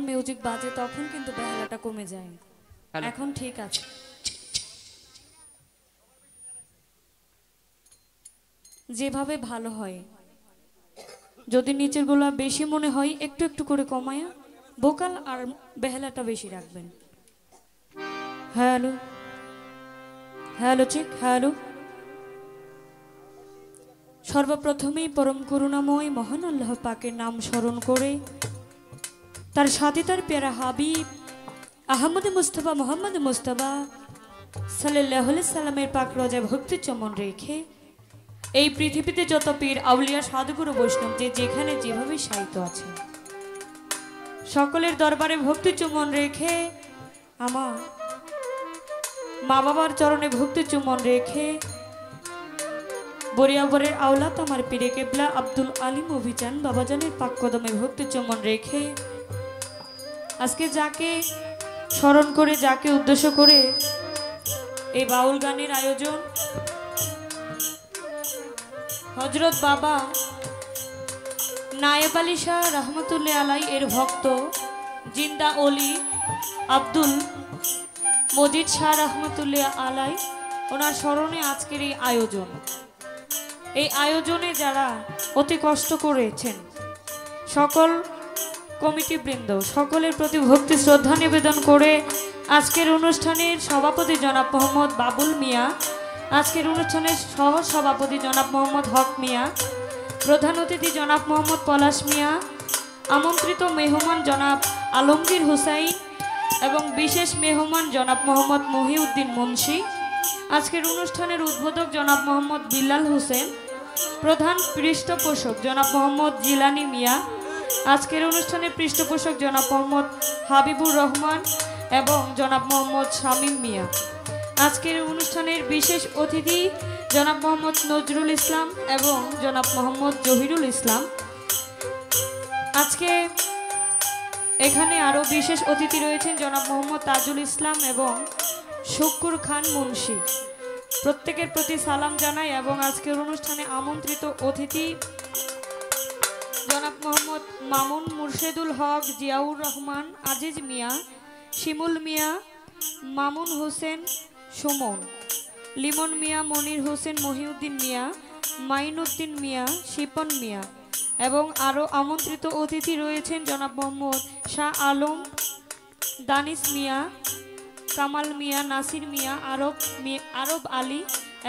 Music বাজে তখন কিন্তু বেহালাটা কমে যায়। এখন ঠিক আছে। যেভাবে ভালো হয়, যদি নিচের গুলা বেশি মনে হয় একটু একটু করে কমায়া ভোকাল আর বেহালাটা বেশি রাখবেন। Hello hello check hello. সর্বপ্রথমেই পরম করুণাময় মহান আল্লাহ পাকের নাম স্মরণ করে তার সাথে তার পেয়ারা হাবিব আহমদ মুস্তফা মোহাম্মদ মুস্তফা সাল্লাল্লাহু আলাইহি সাল্লামের পাক রোজায় ভক্তি চমন রেখে এই পৃথিবীতে যত পীর আউলিয়া সাধুগুরু বৈষ্ণব যে যেখানে যেভাবে সাহিত্য আছে সকলের দরবারে ভক্তি চুমন রেখে আমার মা বাবার চরণে ভক্তি চুমন রেখে বরিয়াবরের আওলাদ আমার পীরে কেবলা আব্দুল আলিম অভিযান বাবাজানের পাক কদমে ভক্তি চুমন রেখে আজকে যাকে স্মরণ করে যাকে উদ্দেশ্য করে এই বাউল গানের আয়োজন হযরত বাবা নায়েব আলী শাহ রহমতুল্লাহ আলাই এর ভক্ত জিন্দা ওলি আব্দুল মজিদ শাহ রহমতুল্লাহ আলাই ওনার স্মরণে আজকের এই আয়োজন। এই আয়োজনে যারা অতি কষ্ট করেছেন সকল কমিটিবৃন্দ সকলের প্রতি ভক্তি শ্রদ্ধা নিবেদন করে আজকের অনুষ্ঠানের সভাপতি জনাব মোহাম্মদ বাবুল মিয়া, আজকের অনুষ্ঠানের সহ সভাপতি জনাব মোহাম্মদ হক মিয়া, প্রধান অতিথি জনাব মোহাম্মদ পলাশ মিয়া, আমন্ত্রিত মেহমান জনাব আলমগীর হুসাইন এবং বিশেষ মেহমান জনাব মোহাম্মদ মহিউদ্দিন মুন্সি, আজকের অনুষ্ঠানের উদ্বোধক জনাব মোহাম্মদ বিল্লাল হোসেন, প্রধান পৃষ্ঠপোষক জনাব মোহাম্মদ জিলানি মিয়া, আজকের অনুষ্ঠানের পৃষ্ঠপোষক জনাব মোহাম্মদ হাবিবুর রহমান এবং জনাব মোহাম্মদ শামীম মিয়া, আজকের অনুষ্ঠানের বিশেষ অতিথি জনাব মোহাম্মদ নজরুল ইসলাম এবং জনাব মোহাম্মদ জহিরুল ইসলাম। আজকে এখানে আরও বিশেষ অতিথি রয়েছেন জনাব মোহাম্মদ তাজুল ইসলাম এবং শুকুর খান মুন্সি। প্রত্যেকের প্রতি সালাম জানাই এবং আজকের অনুষ্ঠানে আমন্ত্রিত অতিথি জনাব মোহাম্মদ মামুন মুর্শেদুল হক, জিয়াউর রহমান, আজিজ মিয়া, শিমুল মিয়া, মামুন হোসেন সুমন, লিমন মিয়া, মনির হোসেন, মহিউদ্দিন মিয়া, মাইনুদ্দিন মিয়া, শিপন মিয়া এবং আরও আমন্ত্রিত অতিথি রয়েছেন জনাব মোহাম্মদ শাহ আলম, দানিস মিয়া, কামাল মিয়া, নাসির মিয়া, আরব আলী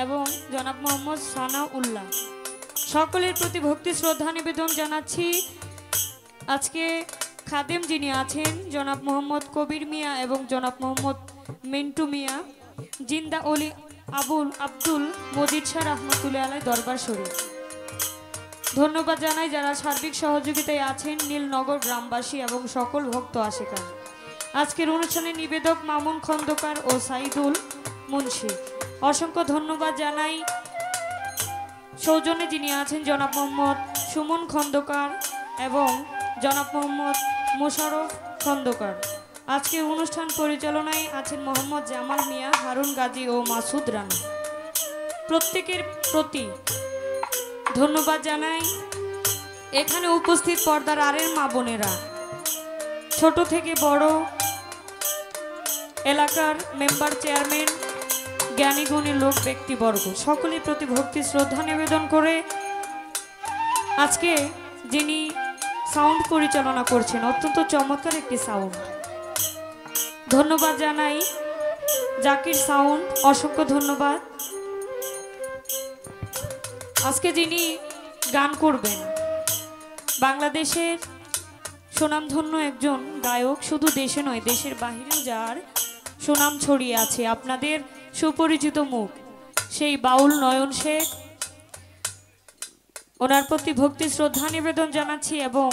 এবং জনাব মোহাম্মদ সানাউল্লাহ। সকলের প্রতি ভক্তি শ্রদ্ধা নিবেদন জানাচ্ছি। আজকে খাদেম যিনি আছেন জনাব মোহাম্মদ কবির মিয়া এবং জনাব মোহাম্মদ মিন্টু মিয়া, জিন্দা ওলি আব্দুল মজিদ শাহ রহমতুল্লাহ আলাই দরবার শরীফ। ধন্যবাদ জানাই যারা সার্বিক সহযোগিতায় আছেন নীলনগর গ্রামবাসী এবং সকল ভক্ত আশিকার। আজকের অনুষ্ঠানের নিবেদক মামুন খন্দকার ও সাইদুল মুন্সি। অসংখ্য ধন্যবাদ জানাই সৌজন্যে যিনি আছেন জনাব মোহাম্মদ সুমন খন্দকার এবং জনাব মোহাম্মদ মোশাররফ খন্দকার। আজকের অনুষ্ঠান পরিচালনায় আছেন মোহাম্মদ জামাল মিয়া, হারুন গাজী ও মাসুদ রানা। প্রত্যেকের প্রতি ধন্যবাদ জানাই। এখানে উপস্থিত পর্দার আড়ের মা বোনেরা, ছোট থেকে বড়, এলাকার মেম্বার, চেয়ারম্যান, জ্ঞানীগুণী লোক ব্যক্তিবর্গ, সকলের প্রতি ভক্তি শ্রদ্ধা নিবেদন করে আজকে যিনি সাউন্ড পরিচালনা করছেন, অত্যন্ত চমৎকার একটি সাউন্ড, ধন্যবাদ জানাই জাকির সাউন্ড, অসংখ্য ধন্যবাদ। আজকে যিনি গান করবেন বাংলাদেশের সুনামধন্য একজন গায়ক, শুধু দেশে নয় দেশের বাহিরেও যার সুনাম ছড়িয়ে আছে, আপনাদের সুপরিচিত মুখ, সেই বাউল নয়ন শেখ। ওনার প্রতি ভক্তি শ্রদ্ধা নিবেদন জানাচ্ছি এবং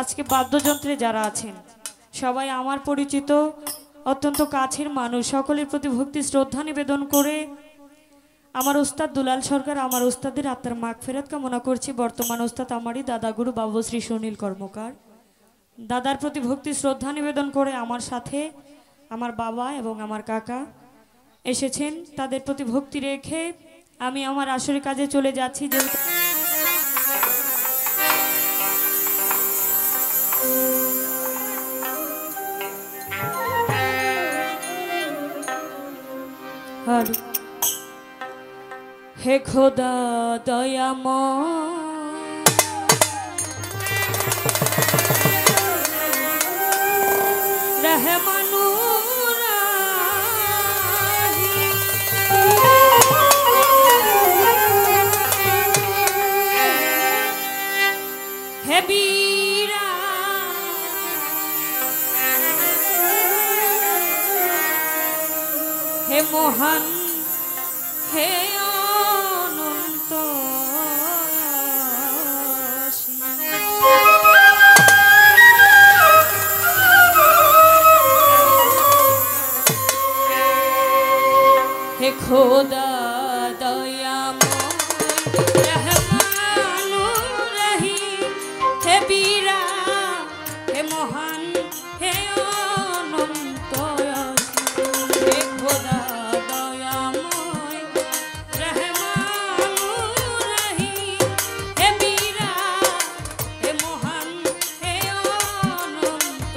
আজকে বাদ্যযন্ত্রে যারা আছেন সবাই আমার পরিচিত অত্যন্ত কাছের মানুষ, সকলের প্রতি ভক্তি শ্রদ্ধা নিবেদন করে আমার উস্তাদ দুলাল সরকার, আমার উস্তাদের আত্মার মাগফিরাত কামনা করছি। বর্তমান উস্তাদ আমারই দাদাগুরু বাবু শ্রী সুনীল কর্মকার, দাদার প্রতি ভক্তি শ্রদ্ধা নিবেদন করে আমার সাথে আমার বাবা এবং আমার কাকা এসেছেন, তাদের প্রতি ভক্তি রেখে আমি আমার আসরে কাজে চলে যাচ্ছি। যেহেতু হে খোদা দয়াময় রহমানুর হে বীরা হে মহান হে অনন্ত হে খোদা দয়াময় রহমানুর রহিম হে বীরা হে মহান হে অনন্ত হে খোদা দয়াময় রহমানুর রহিম হে বীরা হে মহান হে অনন্ত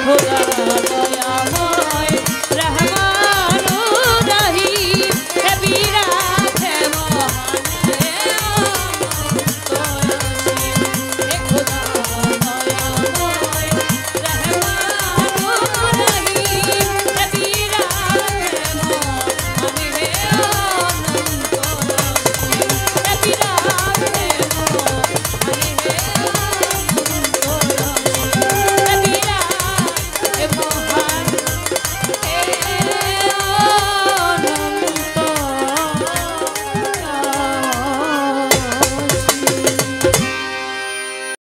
খোদা দয়াল